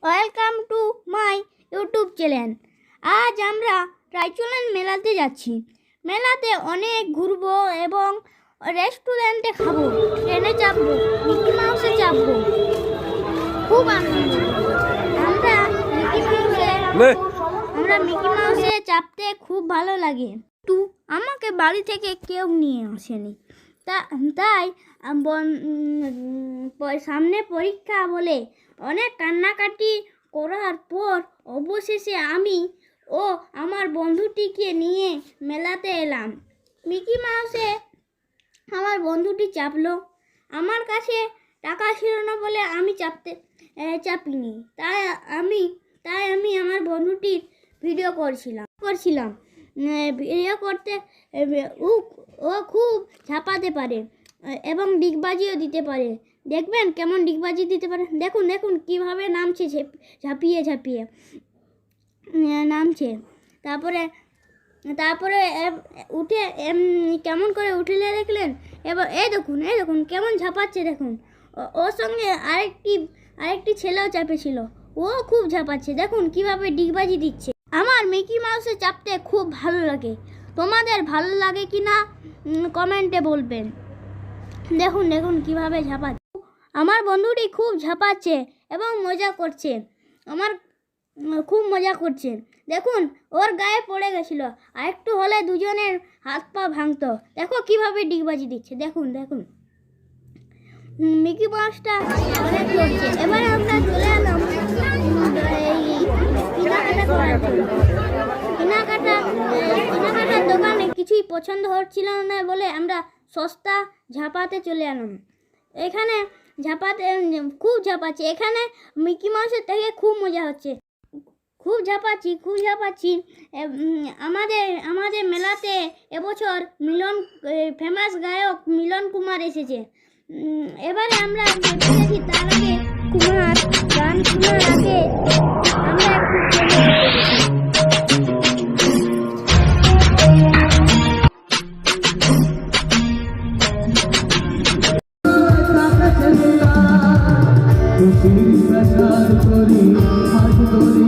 Welcome to my YouTube channel. আজ আমরা রায়চুলান মেলাতে যাচ্ছি। মেলাতে অনেক ঘুরবো এবং রেস্টুরেন্টে খাবো, ট্রেনে চাপবো, মিকি মাউসে চাপবো, খুব আনন্দ। আমরা মিকি মাউসে চাপতে খুব ভালো লাগে। তো আমাকে বাড়ি থেকে কেউ নিয়ে আসেনি, তাই সামনে পরীক্ষা বলে অনেক কান্নাকাটি করার পর অবশেষে আমি ও আমার বন্ধুটিকে নিয়ে মেলাতে এলাম। মিকি মাউসে আমার বন্ধুটি চাপলো। আমার কাছে টাকা ছিল না বলে আমি চাপিনি। তাই আমি আমার বন্ধুটির ভিডিও করছিলাম। ভিডিও করতে ও খুব ঝাঁপাতে পারে এবং ডিগবাজিও দিতে পারে। দেখবেন কেমন ডিগবাজি দিতে পারে। দেখুন কিভাবে নামছে, ঝাঁপিয়ে নামছে। তারপরে উঠে কেমন করে উঠলে দেখলেন। এবার এই দেখুন কেমন ঝাঁপাচ্ছে। দেখুন ওর সঙ্গে আরেকটি ছেলেও চাপেছিল, ও খুব ঝাঁপাচ্ছে। দেখুন কিভাবে ডিগবাজি দিচ্ছে। আমার মিকি মাউসে চাপতে খুব ভালো লাগে। তোমাদের ভালো লাগে কি না কমেন্টে বলবেন। দেখুন কিভাবে ঝাঁপাচ্ছে। আমার বন্ধুটি খুব ঝাঁপাচ্ছে এবং মজা করছে। খুব মজা করছে। দেখুন ওর গায়ে পড়ে গেছিল, আর একটু হলে দুজনের হাত পা ভাঙতো। দেখো কিভাবে ডিগবাজি দিচ্ছে। দেখুন মিকি মাউসটা অনেক চলছে। এবারে আমরা চলে এলাম কেনাকাটা করার জন্য। কেনাকাটার দোকানে কিছুই পছন্দ হচ্ছিল না বলে আমরা সস্তা ঝাঁপাতে চলে এলাম। এখানে খুব ঝাঁপাচ্ছি। এখানে মিকি মাউসের থেকে খুব মজা হচ্ছে। খুব ঝাঁপাচ্ছি। আমাদের মেলাতে এবছর ফেমাস গায়ক মিলন কুমার এসেছে। এবারে আমরা দেখেছি, তার আগে গান শোনার আগে আমরা প্রচার করি হাত ধরি